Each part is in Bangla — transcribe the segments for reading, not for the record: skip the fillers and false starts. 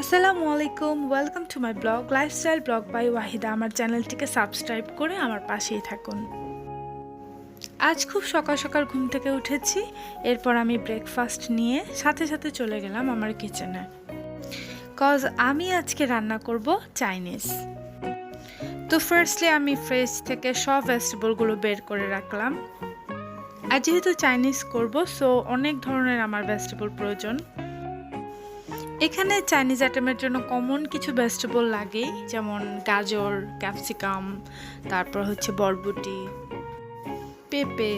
আসসালামু আলাইকুম, welcome to my blog lifestyle blog by Wahida. আমার চ্যানেলটিকে সাবস্ক্রাইব করে আমার পাশেই থাকুন। আজ খুব সকাল সকাল ঘুম থেকে উঠেছি। এরপর আমি ব্রেকফাস্ট নিয়ে সাথে সাথে চলে গেলাম আমার কিচেনে, কজ আমি আজকে রান্না করব চাইনিজ। তো ফার্স্টলি আমি ফ্রিজ থেকে সব ভেজিটেবলগুলো বের করে রাখলাম। আর যেহেতু চাইনিজ করব, সো অনেক ধরনের আমার ভেজিটেবল প্রয়োজন। এখানে চাইনিজ আইটেমের জন্য কমন কিছু ভেজিটেবল লাগেই, যেমন গাজর, ক্যাপসিকাম, তারপর হচ্ছে বরবটি, পেঁপে।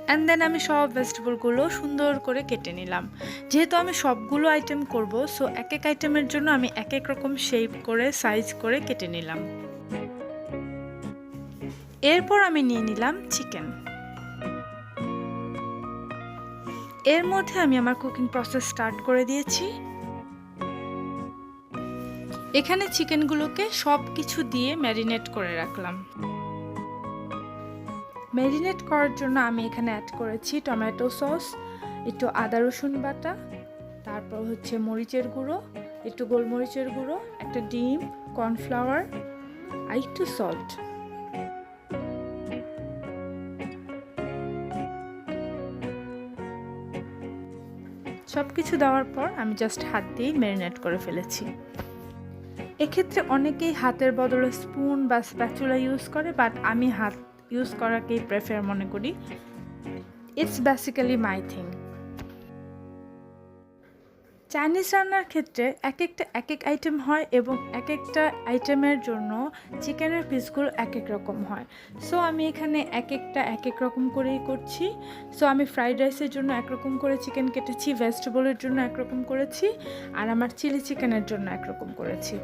অ্যান্ড দেন আমি সব ভেজিটেবলগুলো সুন্দর করে কেটে নিলাম। যেহেতু আমি সবগুলো আইটেম করব, সো এক এক আইটেমের জন্য আমি এক এক রকম শেপ করে সাইজ করে কেটে নিলাম। এরপর আমি নিয়ে নিলাম চিকেন। এর মধ্যে আমি আমার কুকিং প্রসেস স্টার্ট করে দিয়েছি। এখানে চিকেনগুলোকে সব কিছু দিয়ে ম্যারিনেট করে রাখলাম। ম্যারিনেট করার জন্য আমি এখানে অ্যাড করেছি টমেটো সস, একটু আদা রসুন বাটা, তারপর হচ্ছে মরিচের গুঁড়ো, একটু গোলমরিচের গুঁড়ো, একটা ডিম, কর্নফ্লাওয়ার আর একটু সল্ট। সব কিছু দেওয়ার পর আমি জাস্ট হাত দিয়েই ম্যারিনেট করে ফেলেছি। এক্ষেত্রে অনেকেই হাতের বদলে স্পুন বা স্প্যাচুলা ইউজ করে, বাট আমি হাত ইউজ করাকেই প্রেফার মনে করি। It's basically my thing. Chinese রান্নার ক্ষেত্রে এক এক আইটেম হয় এবং এক একটা আইটেমের জন্য চিকেনের পিসগুলো এক এক রকম হয়। সো আমি এখানে এক এক রকম করেই করছি। সো আমি ফ্রাইড রাইসের জন্য একরকম করে চিকেন কেটেছি, ভেজিটেবলের জন্য একরকম করেছি, আর আমার চিলি চিকেনের জন্য একরকম করেছি।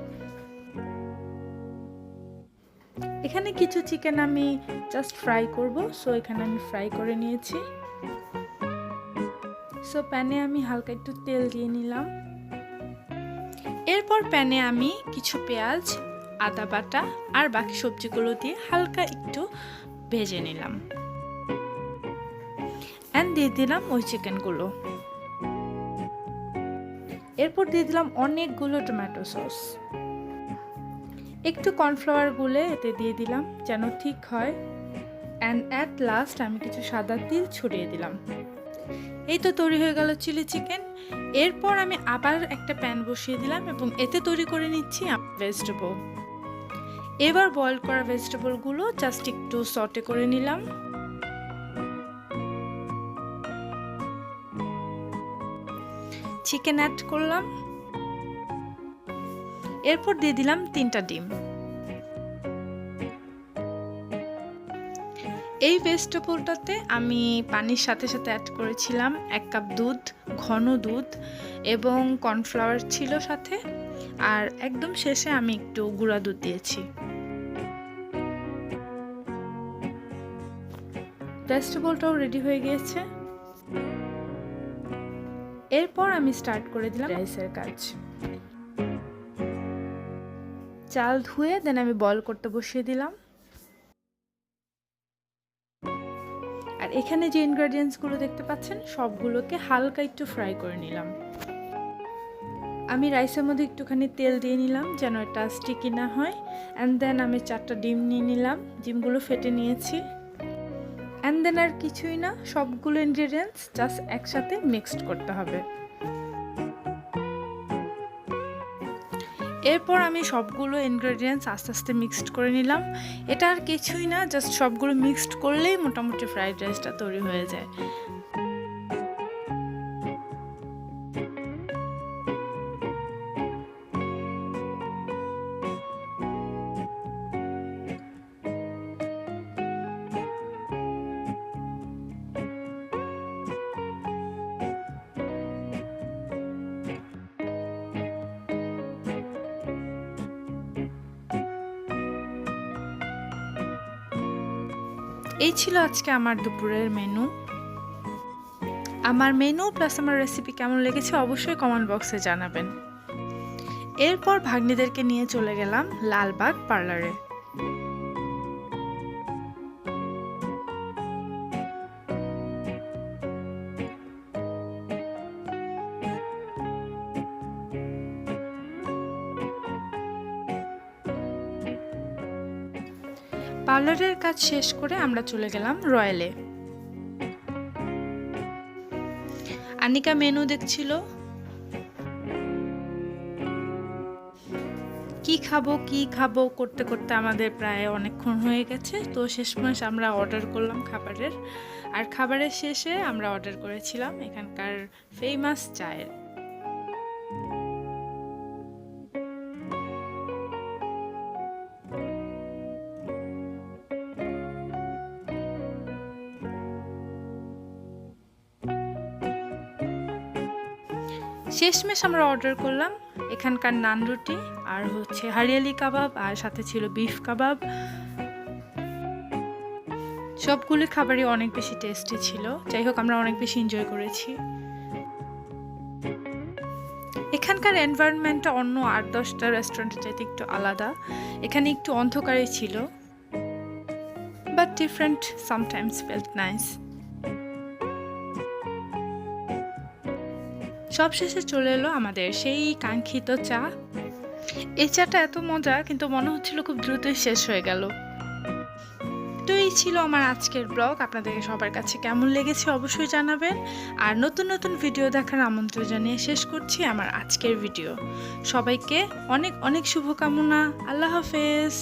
এখানে কিছু চিকেন আমি জাস্ট ফ্রাই করব, সো এখানে আমি ফ্রাই করে নিয়েছি। সো প্যানে আমি হালকা একটু তেল দিয়ে নিলাম। এরপর প্যানে আমি কিছু পেঁয়াজ, আদা বাটা আর বাকি সবজিগুলো দিয়ে হালকা একটু ভেজে নিলাম। অ্যান্ড দিয়ে দিলাম ওই চিকেনগুলো। এরপর দিয়ে দিলাম অনেকগুলো টমেটো সস। একটু কর্নফ্লাওয়ার গুলে এতে দিয়ে দিলাম যেন ঠিক হয়। অ্যান্ড অ্যাট লাস্ট আমি কিছু সাদা তিল ছড়িয়ে দিলাম। এই তো তৈরি হয়ে গেল চিলি চিকেন। এরপর আমি আবার একটা প্যান বসিয়ে দিলাম এবং এতে তৈরি করে নিচ্ছি ভেজিটেবল। এবার বয়েল করা ভেজিটেবলগুলো জাস্ট একটু সটে করে নিলাম। চিকেন অ্যাড করলাম। এরপর দিয়ে দিলাম 3টা ডিম। এই ভেজিটেবলটাতে আমি পানির সাথে সাথে অ্যাড করেছিলাম 1 কাপ দুধ, ঘন দুধ, এবং কর্নফ্লাওয়ার ছিল সাথে, আর একদম শেষে আমি একটু গুঁড়া দুধ দিয়েছি। ভেজিটেবলটাও রেডি হয়ে গিয়েছে। এরপর আমি স্টার্ট করে দিলাম রাইসের কাজ। চাল ধুয়ে দেন আমি বয়েল করতে বসিয়ে দিলাম। আর এখানে যে ইনগ্রেডিয়েন্টসগুলো দেখতে পাচ্ছেন সবগুলোকে হালকা একটু ফ্রাই করে নিলাম। আমি রাইসের মধ্যে একটুখানি তেল দিয়ে নিলাম যেন এটা স্টিকি না হয়। অ্যান্ড দেন আমি 4টা ডিম নিয়ে নিলাম, ডিমগুলো ফেটে নিয়েছি। অ্যান্ড দেন আর কিছুই না, সবগুলো ইনগ্রেডিয়েন্টস জাস্ট একসাথে মিক্সড করতে হবে। এরপর আমি সবগুলো ইনগ্রেডিয়েন্টস আস্তে আস্তে মিক্সড করে নিলাম। এটা আর কিছুই না, জাস্ট সবগুলো মিক্সড করলেই মোটামুটি ফ্রাইড রাইসটা তৈরি হয়ে যায়। এই ছিল আজকে আমার দুপুরের মেনু। আমার মেনু প্লাস আমার রেসিপি কেমন লেগেছে অবশ্যই কমেন্ট বক্সে জানাবেন। এরপর ভাগ্নিদেরকে নিয়ে চলে গেলাম লালবাগ পার্লারে। পার্লারের কাজ শেষ করে আমরা চলে গেলাম রয়্যালে। আনিকা মেনু দেখছিল, কি খাবো করতে করতে আমাদের প্রায় অনেকক্ষণ হয়ে গেছে। তো শেষমেশ আমরা অর্ডার করলাম খাবারের, আর খাবারের শেষে আমরা অর্ডার করেছিলাম এখানকার ফেমাস চায়ের। শেষমেশ আমরা অর্ডার করলাম এখানকার নান রুটি আর হচ্ছে হরিয়ালি কাবাব, আর সাথে ছিল বিফ কাবাব। সবগুলো খাবারই অনেক বেশি টেস্টি ছিল। যাই হোক, আমরা অনেক বেশি এনজয় করেছি। এখানকার এনভায়রনমেন্টটা অন্য 8-10টা রেস্টুরেন্টের চাইতে একটু আলাদা। এখানে একটু অন্ধকারে ছিল, but different, sometimes felt nice. সবশেষে চলে এলো আমাদের সেই কাঙ্ক্ষিত চা। এই চাটা এত মজা, কিন্তু মনে হচ্ছিল খুব দ্রুতই শেষ হয়ে গেল। তো এই ছিল আমার আজকের ব্লগ। আপনাদেরকে সবার কাছে কেমন লেগেছে অবশ্যই জানাবেন। আর নতুন নতুন ভিডিও দেখার আমন্ত্রণ জানিয়ে শেষ করছি আমার আজকের ভিডিও। সবাইকে অনেক অনেক শুভকামনা। আল্লাহ হাফেজ।